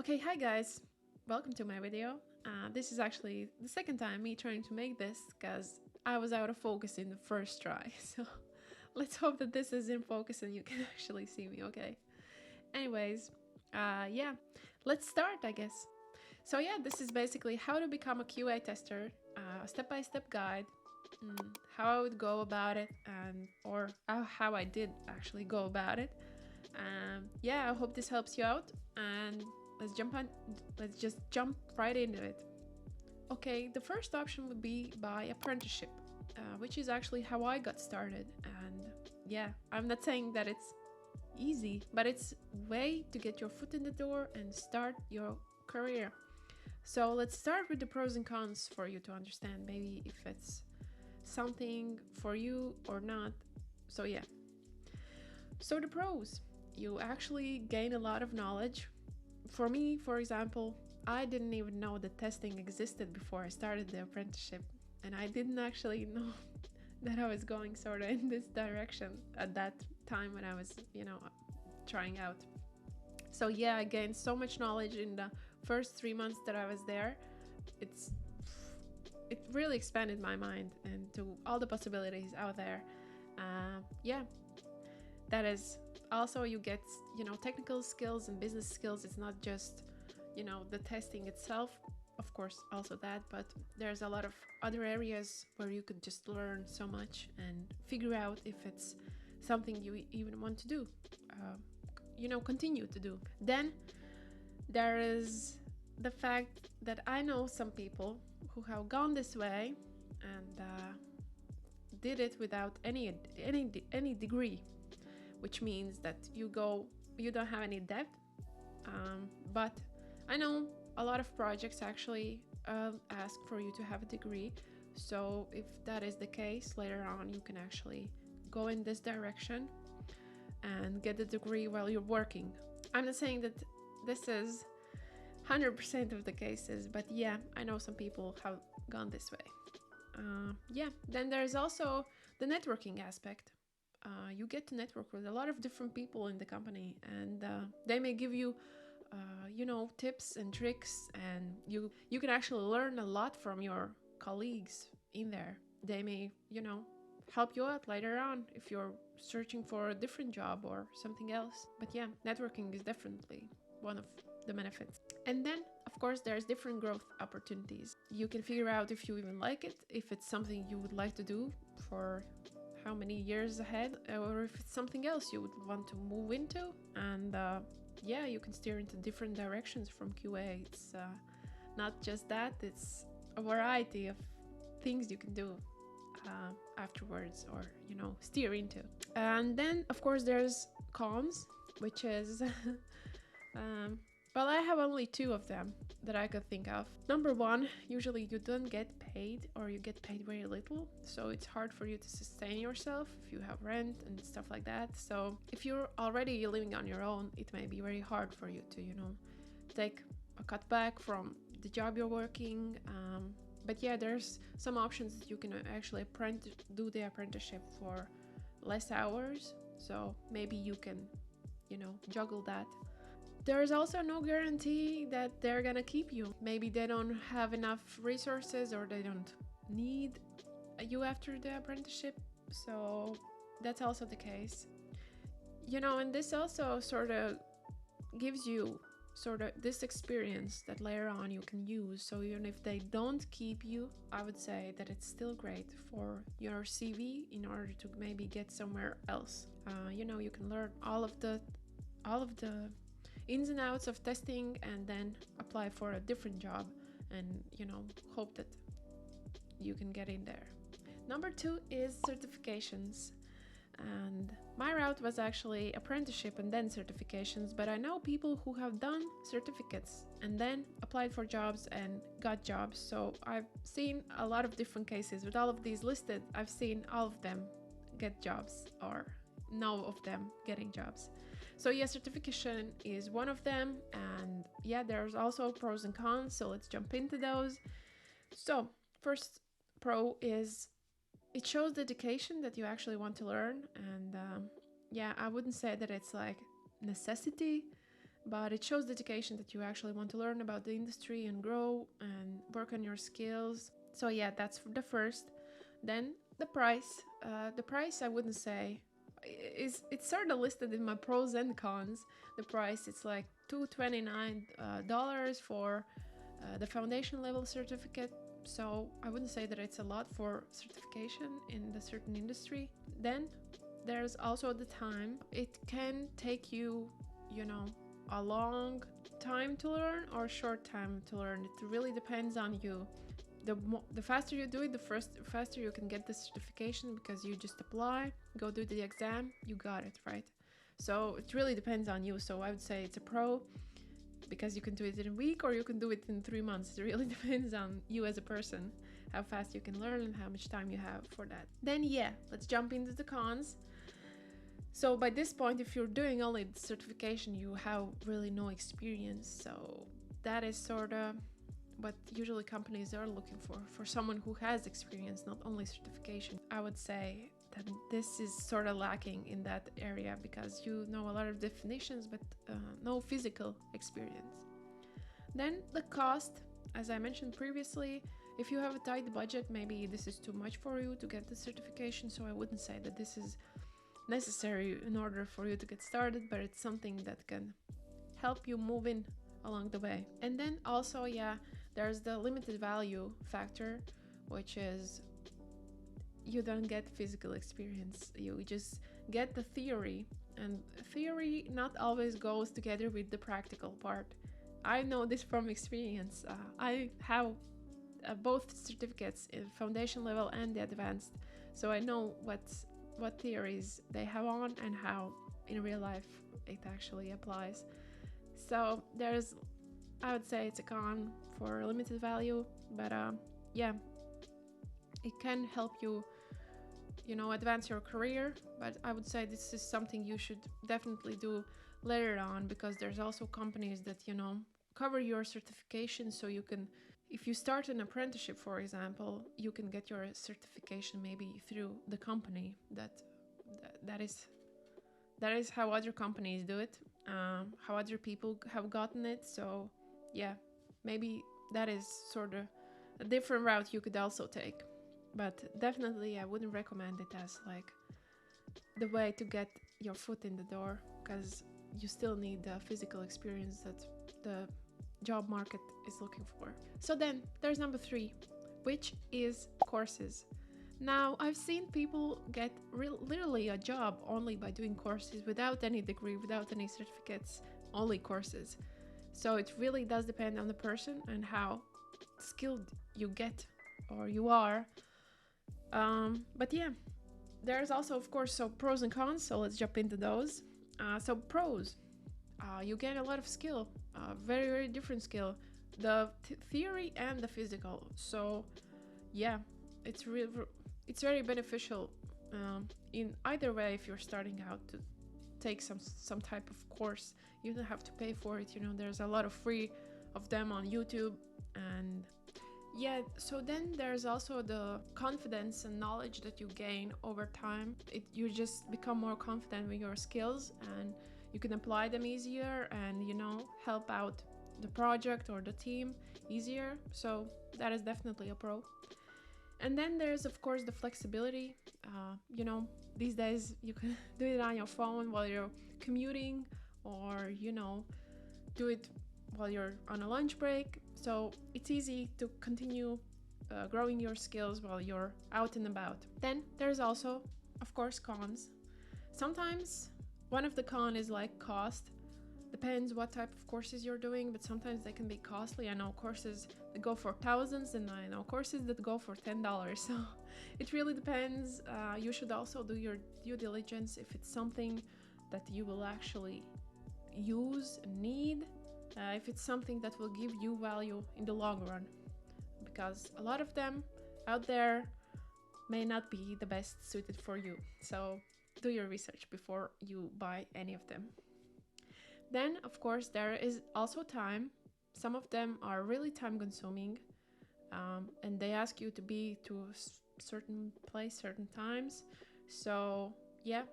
Okay, hi guys, welcome to my video. This is actually the second time me trying to make this because I was out of focus in the first try. So let's hope that this is in focus and you can actually see me, okay? Anyways, yeah, let's start, I guess. So yeah, this is basically how to become a QA tester, a step-by-step guide, how I would go about it, and or how I did actually go about it. Yeah, I hope this helps you out, and let's just jump right into it. Okay, the first option would be by apprenticeship, which is actually how I got started. And yeah, I'm not saying that it's easy, but it's a way to get your foot in the door and start your career. So let's start with the pros and cons for you to understand maybe if it's something for you or not. So yeah. So the pros, you actually gain a lot of knowledge. For me, for example, I didn't even know that testing existed before I started the apprenticeship, and I didn't actually know that I was going sort of in this direction at that time when I was, trying out. So yeah, I gained so much knowledge in the first 3 months that I was there. It really expanded my mind and to all the possibilities out there. Yeah, that is also you get technical skills and business skills. It's not just the testing itself, of course also that, but there's a lot of other areas where you could just learn so much and figure out if it's something you even want to do, continue to do. Then there is the fact that I know some people who have gone this way and did it without any degree, which means that you don't have any debt. But I know a lot of projects actually ask for you to have a degree. So if that is the case, later on you can actually go in this direction and get the degree while you're working. I'm not saying that this is 100% of the cases, but yeah, I know some people have gone this way. Yeah, then there's also the networking aspect. You get to network with a lot of different people in the company, and they may give you tips and tricks, and you can actually learn a lot from your colleagues in there. They may help you out later on if you're searching for a different job or something else. But yeah, networking is definitely one of the benefits. And then of course there's different growth opportunities. You can figure out if you even like it, if it's something you would like to do for how many years ahead, or if it's something else you would want to move into. And yeah, you can steer into different directions from QA. It's not just that, it's a variety of things you can do afterwards, or steer into. And then of course there's cons, which is well, I have only two of them that I could think of. Number one, usually you don't get paid, or you get paid very little, so it's hard for you to sustain yourself if you have rent and stuff like that. So if you're already living on your own, it may be very hard for you to take a cutback from the job you're working. But yeah, there's some options that you can actually do the apprenticeship for less hours, so maybe you can juggle that. There is also no guarantee that they're gonna keep you. Maybe they don't have enough resources, or they don't need you after the apprenticeship, so that's also the case. And this also sort of gives you this experience that later on you can use. So even if they don't keep you, I would say that it's still great for your CV in order to maybe get somewhere else. You can learn all of the ins and outs of testing, and then apply for a different job, and hope that you can get in there. Number two is certifications. And my route was actually apprenticeship and then certifications, but I know people who have done certificates and then applied for jobs and got jobs. So I've seen a lot of different cases. With all of these listed, I've seen all of them get jobs, or know of them getting jobs. So yeah, certification is one of them, and yeah, there's also pros and cons, so let's jump into those. So first pro is it shows dedication that you actually want to learn. And yeah, I wouldn't say that it's like necessity, but it shows dedication that you actually want to learn about the industry and grow and work on your skills. So yeah, that's the first. Then the price. The price, I wouldn't say, it's sort of listed in my pros and cons. The price, it's like $229 for the foundation level certificate. So I wouldn't say that it's a lot for certification in the certain industry. Then there's also the time. It can take you, a long time to learn or short time to learn. It really depends on you. The faster you do it, the faster you can get the certification, because you just apply, go do the exam, you got it, right? So it really depends on you. So I would say it's a pro, because you can do it in a week or you can do it in 3 months. It really depends on you as a person, how fast you can learn and how much time you have for that. Then yeah, let's jump into the cons. So by this point, if you're doing only the certification, you have really no experience. So that is sort of what usually companies are looking for someone who has experience, not only certification. I would say that this is sort of lacking in that area, because you know a lot of definitions, but no physical experience. Then the cost, as I mentioned previously, if you have a tight budget, maybe this is too much for you to get the certification. So I wouldn't say that this is necessary in order for you to get started, but it's something that can help you move in along the way. And then also, yeah, there's the limited value factor, which is you don't get physical experience. You just get the theory, and theory not always goes together with the practical part. I know this from experience. I have both certificates in foundation level and the advanced, so I know what theories they have on and how in real life it actually applies. So I would say it's a con for limited value, but yeah, it can help you, advance your career. But I would say this is something you should definitely do later on, because there's also companies that, cover your certification, so you can, if you start an apprenticeship, for example, you can get your certification maybe through the company. That is how other companies do it, how other people have gotten it. So yeah, maybe that is sort of a different route you could also take. But definitely I wouldn't recommend it as like the way to get your foot in the door, because you still need the physical experience that the job market is looking for. So then there's number 3, which is courses. Now, I've seen people get literally a job only by doing courses, without any degree, without any certificates, only courses. So it really does depend on the person and how skilled you get or you are. But yeah, there's also, of course, so pros and cons. So let's jump into those. So pros, you get a lot of skill, very, very different skill, the theory and the physical. So yeah, it's very beneficial in either way. If you're starting out to take some type of course, you don't have to pay for it. There's a lot of free of them on YouTube. And yeah, so then there's also the confidence and knowledge that you gain over time. You just become more confident with your skills, and you can apply them easier, and help out the project or the team easier. So that is definitely a pro. And then there's, of course, the flexibility. These days you can do it on your phone while you're commuting, or, do it while you're on a lunch break. So it's easy to continue growing your skills while you're out and about. Then there's also, of course, cons. Sometimes one of the cons is like cost. Depends what type of courses you're doing, but sometimes they can be costly. I know courses that go for thousands, and I know courses that go for $10. So it really depends. You should also do your due diligence if it's something that you will actually use and need, if it's something that will give you value in the long run, because a lot of them out there may not be the best suited for you. So do your research before you buy any of them. Then, of course, there is also time. Some of them are really time consuming, and they ask you to be to a certain place, certain times. So yeah,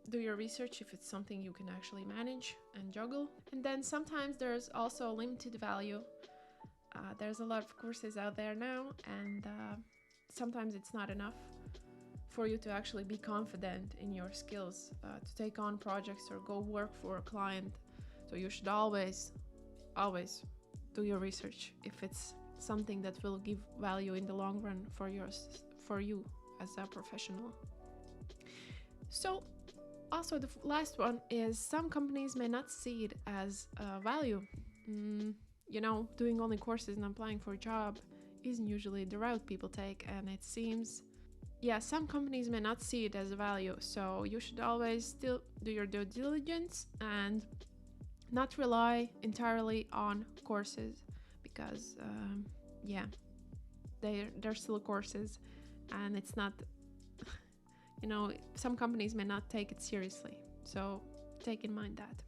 do your research if it's something you can actually manage and juggle. And then sometimes there's also limited value. There's a lot of courses out there now, and sometimes it's not enough for you to actually be confident in your skills to take on projects or go work for a client. So you should always do your research if it's something that will give value in the long run for you as a professional. So also the last one is some companies may not see it as value. Doing only courses and applying for a job isn't usually the route people take, and it seems some companies may not see it as a value. So you should always still do your due diligence and not rely entirely on courses, because they're still courses, and it's not some companies may not take it seriously, so take in mind that.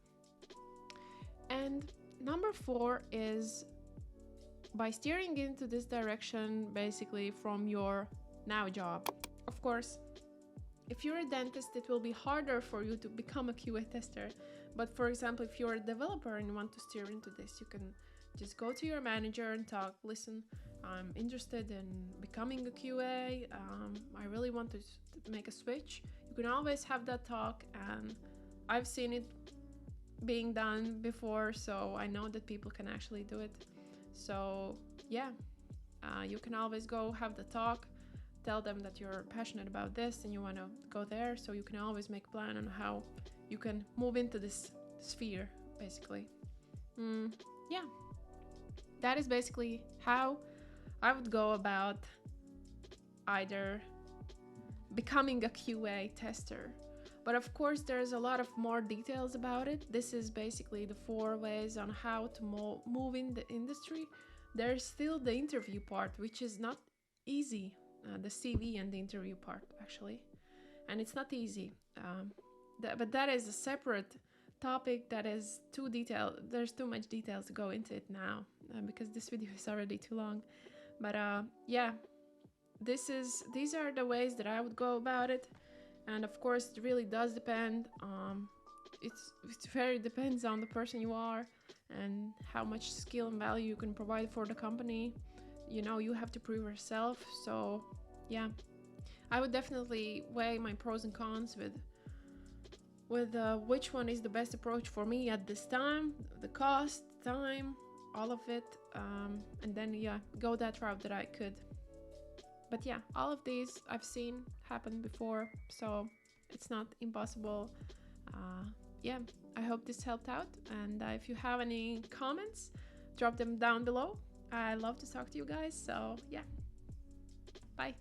And number 4 is by steering into this direction basically from your now job. Of course, if you're a dentist, it will be harder for you to become a QA tester. But for example, if you're a developer and you want to steer into this, you can just go to your manager and talk, listen, I'm interested in becoming a QA. I really want to make a switch. You can always have that talk, and I've seen it being done before, so I know that people can actually do it. So you can always go have the talk, tell them that you're passionate about this and you want to go there, so you can always make a plan on how you can move into this sphere, basically. That is basically how I would go about either becoming a QA tester. But of course, there's a lot of more details about it. This is basically the 4 ways on how to move in the industry. There's still the interview part, which is not easy. The CV and the interview part, actually. And it's not easy. But that is a separate topic that is too detailed. There's too much details to go into it now, because this video is already too long. But these are the ways that I would go about it. And of course, it really does depend. It very depends on the person you are and how much skill and value you can provide for the company. You have to prove yourself. So I would definitely weigh my pros and cons with which one is the best approach for me at this time, the cost, time, all of it, and then go that route that I could. But all of these I've seen happen before, so it's not impossible. I hope this helped out, and if you have any comments, drop them down below. I love to talk to you guys, so bye.